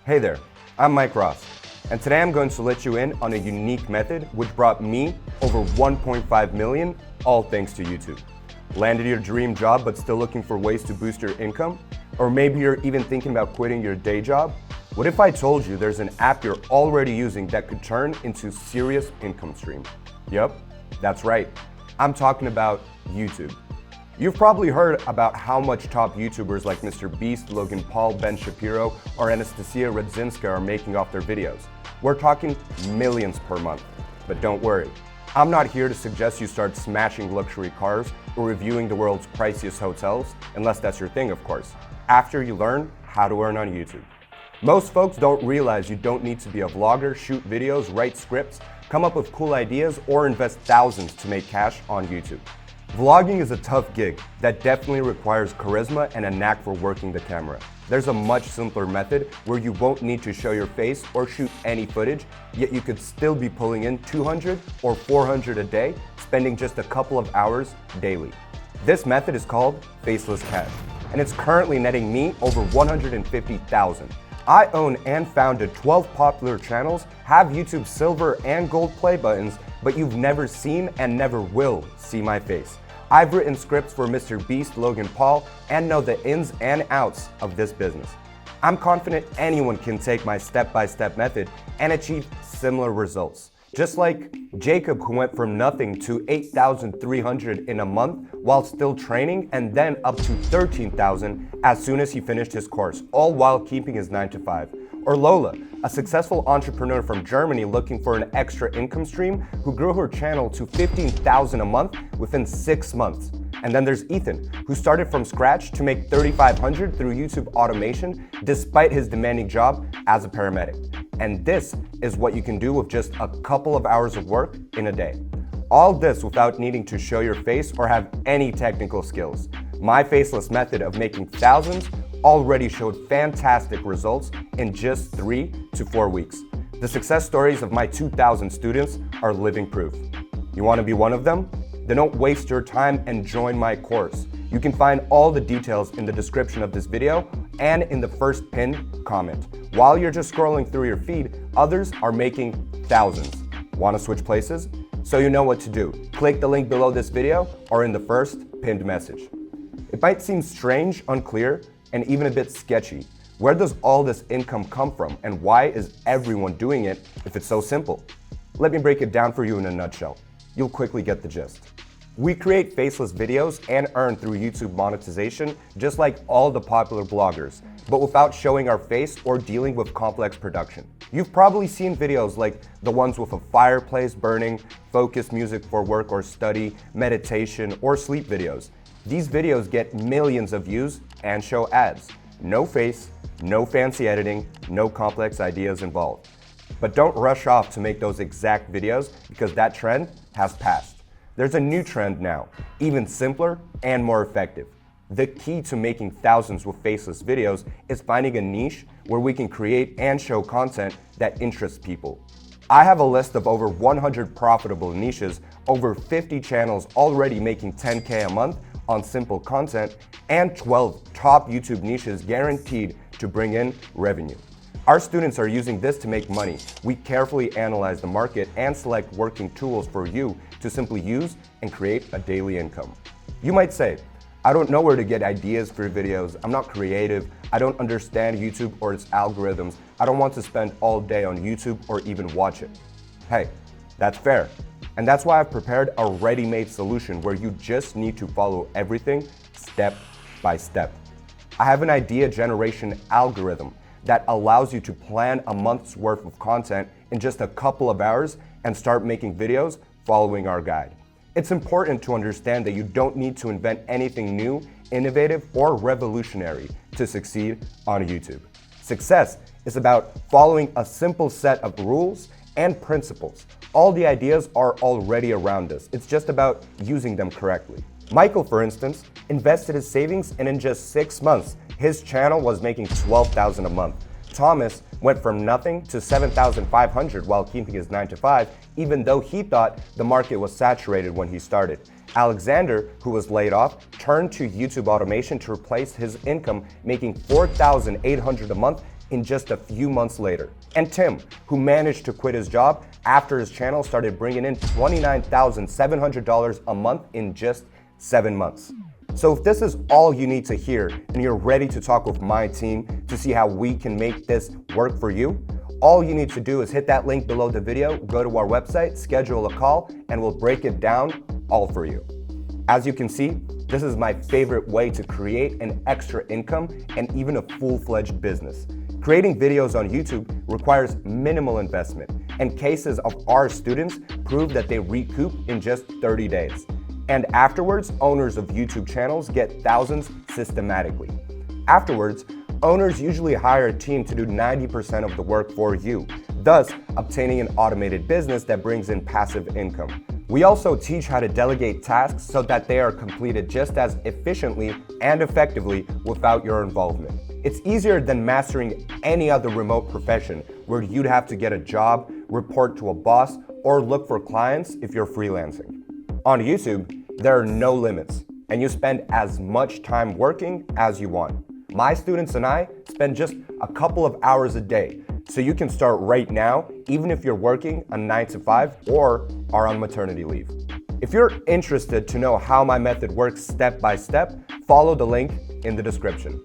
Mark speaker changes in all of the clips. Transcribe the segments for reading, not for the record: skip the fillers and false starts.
Speaker 1: Hey there, I'm Mike Ross, and today I'm going to let you in on a unique method which brought me over 1.5 million, all thanks to YouTube. Landed your dream job but still looking for ways to boost your income? Or maybe you're even thinking about quitting your day job? What if I told you there's an app you're already using that could turn into serious income stream? Yep, that's right. I'm talking about YouTube. You've probably heard about how much top YouTubers like Mr. Beast, Logan Paul, Ben Shapiro, or Anastasia Radzinska are making off their videos. We're talking millions per month. But don't worry, I'm not here to suggest you start smashing luxury cars or reviewing the world's priciest hotels, unless that's your thing, of course, after you learn how to earn on YouTube. Most folks don't realize you don't need to be a vlogger, shoot videos, write scripts, come up with cool ideas, or invest thousands to make cash on YouTube. Vlogging is a tough gig that definitely requires charisma and a knack for working the camera. There's a much simpler method where you won't need to show your face or shoot any footage, yet you could still be pulling in 200 or 400 a day, spending just a couple of hours daily. This method is called faceless cash, and it's currently netting me over 150,000. I own and founded 12 popular channels, have YouTube silver and gold play buttons, but you've never seen and never will see my face. I've written scripts for Mr. Beast, Logan Paul, and know the ins and outs of this business. I'm confident anyone can take my step-by-step method and achieve similar results. Just like Jacob, who went from nothing to 8,300 in a month while still training, and then up to 13,000 as soon as he finished his course, all while keeping his 9-to-5. Or Lola, a successful entrepreneur from Germany looking for an extra income stream who grew her channel to 15,000 a month within 6 months. And then there's Ethan, who started from scratch to make 3,500 through YouTube automation despite his demanding job as a paramedic. And this is what you can do with just a couple of hours of work in a day. All this without needing to show your face or have any technical skills. My faceless method of making thousands already showed fantastic results in just 3 to 4 weeks. The success stories of my 2,000 students are living proof. You want to be one of them? Then don't waste your time and join my course. You can find all the details in the description of this video and in the first pinned comment. While you're just scrolling through your feed, others are making thousands. Want to switch places? So you know what to do. Click the link below this video or in the first pinned message. It might seem strange, unclear, and even a bit sketchy. Where does all this income come from, and why is everyone doing it if it's so simple? Let me break it down for you in a nutshell. You'll quickly get the gist. We create faceless videos and earn through YouTube monetization just like all the popular bloggers, but without showing our face or dealing with complex production. You've probably seen videos like the ones with a fireplace burning, focused music for work or study, meditation, or sleep videos. These videos get millions of views and show ads. No face, no fancy editing, no complex ideas involved. But don't rush off to make those exact videos because that trend has passed. There's a new trend now, even simpler and more effective. The key to making thousands with faceless videos is finding a niche where we can create and show content that interests people. I have a list of over 100 profitable niches, over 50 channels already making 10K a month on simple content, and 12 top YouTube niches guaranteed to bring in revenue. Our students are using this to make money. We carefully analyze the market and select working tools for you to simply use and create a daily income. You might say, I don't know where to get ideas for videos, I'm not creative, I don't understand YouTube or its algorithms, I don't want to spend all day on YouTube or even watch it. Hey, that's fair. And that's why I've prepared a ready-made solution where you just need to follow everything step by step. I have an idea generation algorithm that allows you to plan a month's worth of content in just a couple of hours and start making videos following our guide. It's important to understand that you don't need to invent anything new, innovative, or revolutionary to succeed on YouTube. Success is about following a simple set of rules and principles. All the ideas are already around us. It's just about using them correctly. Michael, for instance, invested his savings and in just 6 months, his channel was making 12,000 a month. Thomas went from nothing to 7,500 while keeping his 9-to-5, even though he thought the market was saturated when he started. Alexander, who was laid off, turned to YouTube automation to replace his income, making 4,800 a month in just a few months later. And Tim, who managed to quit his job after his channel started bringing in $29,700 a month in just 7 months. So if this is all you need to hear and you're ready to talk with my team to see how we can make this work for you, all you need to do is hit that link below the video, go to our website, schedule a call, and we'll break it down all for you. As you can see, this is my favorite way to create an extra income and even a full-fledged business. Creating videos on YouTube requires minimal investment, and cases of our students prove that they recoup in just 30 days. And afterwards, owners of YouTube channels get thousands systematically. Afterwards, owners usually hire a team to do 90% of the work for you, thus obtaining an automated business that brings in passive income. We also teach how to delegate tasks so that they are completed just as efficiently and effectively without your involvement. It's easier than mastering any other remote profession where you'd have to get a job, report to a boss, or look for clients if you're freelancing. On YouTube, there are no limits, and you spend as much time working as you want. My students and I spend just a couple of hours a day, so you can start right now, even if you're working a 9 to 5 or are on maternity leave. If you're interested to know how my method works step by step, follow the link in the description.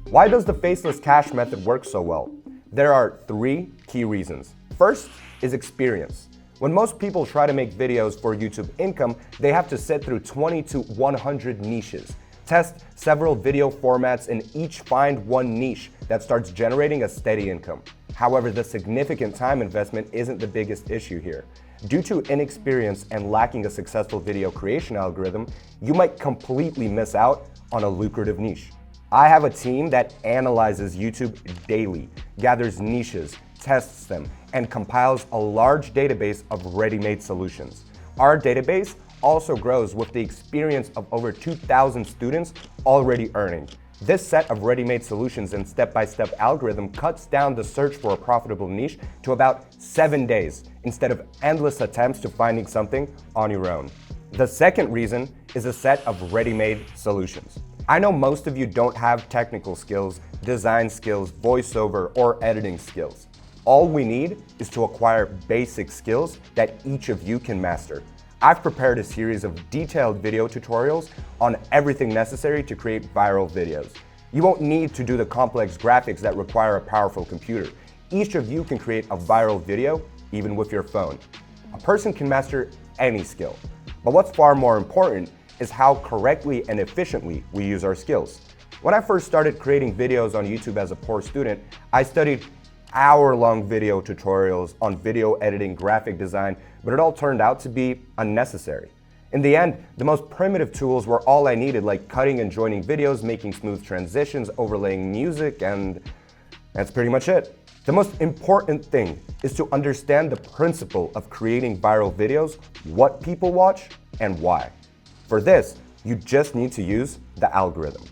Speaker 1: Why does the faceless cash method work so well? There are 3 key reasons. First is experience. When most people try to make videos for YouTube income, they have to sit through 20 to 100 niches, test several video formats, and each find one niche that starts generating a steady income. However, the significant time investment isn't the biggest issue here. Due to inexperience and lacking a successful video creation algorithm, you might completely miss out on a lucrative niche. I have a team that analyzes YouTube daily, gathers niches, tests them, and compiles a large database of ready-made solutions. Our database also grows with the experience of over 2,000 students already earning. This set of ready-made solutions and step-by-step algorithm cuts down the search for a profitable niche to about 7 days instead of endless attempts to finding something on your own. The second reason is a set of ready-made solutions. I know most of you don't have technical skills, design skills, voiceover, or editing skills. All we need is to acquire basic skills that each of you can master. I've prepared a series of detailed video tutorials on everything necessary to create viral videos. You won't need to do the complex graphics that require a powerful computer. Each of you can create a viral video even with your phone. A person can master any skill. But what's far more important is how correctly and efficiently we use our skills. When I first started creating videos on YouTube as a poor student, I studied hour-long video tutorials on video editing, graphic design, but it all turned out to be unnecessary. In the end, the most primitive tools were all I needed, like cutting and joining videos, making smooth transitions, overlaying music, and that's pretty much it. The most important thing is to understand the principle of creating viral videos, what people watch, and why. For this, you just need to use the algorithm.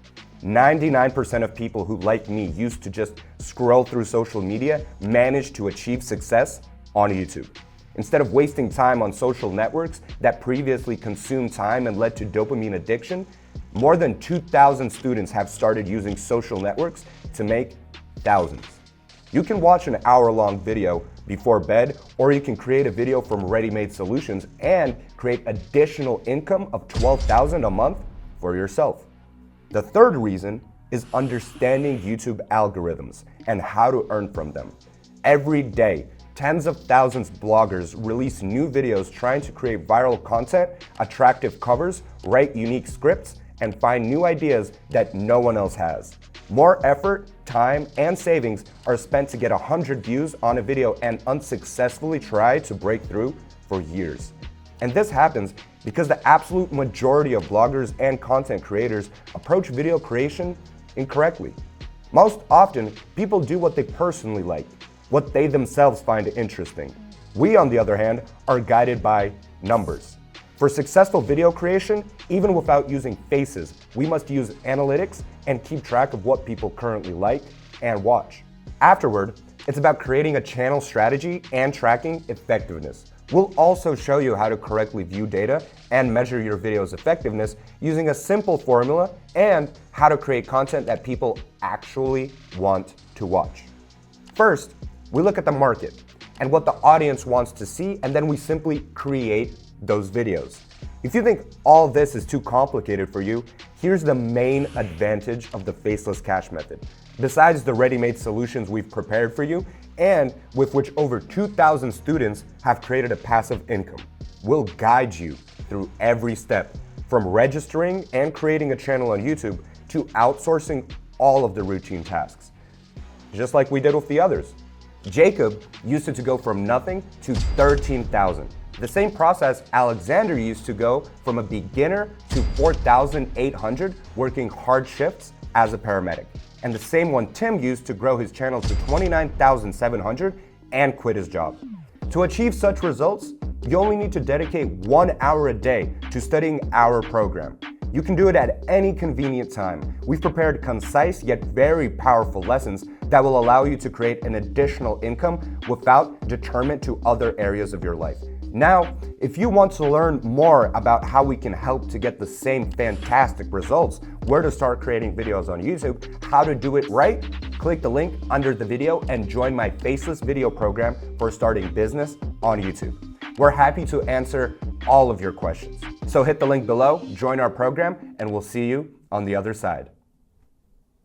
Speaker 1: 99% of people who, like me, used to just scroll through social media managed to achieve success on YouTube. Instead of wasting time on social networks that previously consumed time and led to dopamine addiction, more than 2,000 students have started using social networks to make thousands. You can watch an hour-long video before bed, or you can create a video from ready-made solutions and create additional income of $12,000 a month for yourself. The third reason is understanding YouTube algorithms and how to earn from them. Every day, tens of thousands of bloggers release new videos trying to create viral content, attractive covers, write unique scripts, and find new ideas that no one else has. More effort, time, and savings are spent to get 100 views on a video and unsuccessfully try to break through for years. And this happens because the absolute majority of bloggers and content creators approach video creation incorrectly. Most often, people do what they personally like, what they themselves find interesting. We, on the other hand, are guided by numbers. For successful video creation, even without using faces, we must use analytics and keep track of what people currently like and watch. Afterward, it's about creating a channel strategy and tracking effectiveness. We'll also show you how to correctly view data and measure your video's effectiveness using a simple formula, and how to create content that people actually want to watch. First, we look at the market and what the audience wants to see, and then we simply create those videos. If you think all this is too complicated for you, here's the main advantage of the faceless cash method. Besides the ready-made solutions we've prepared for you, and with which over 2,000 students have created a passive income, we'll guide you through every step, from registering and creating a channel on YouTube to outsourcing all of the routine tasks, just like we did with the others. Jacob used it to go from nothing to 13,000. The same process Alexander used to go from a beginner to 4,800 working hard shifts as a paramedic. And the same one Tim used to grow his channel to 29,700 and quit his job. To achieve such results, you only need to dedicate 1 hour a day to studying our program. You can do it at any convenient time. We've prepared concise yet very powerful lessons that will allow you to create an additional income without detriment to other areas of your life. Now, if you want to learn more about how we can help to get the same fantastic results, where to start creating videos on YouTube, how to do it right, click the link under the video and join my Faceless video program for starting business on YouTube. We're happy to answer all of your questions. So hit the link below, join our program, and we'll see you on the other side.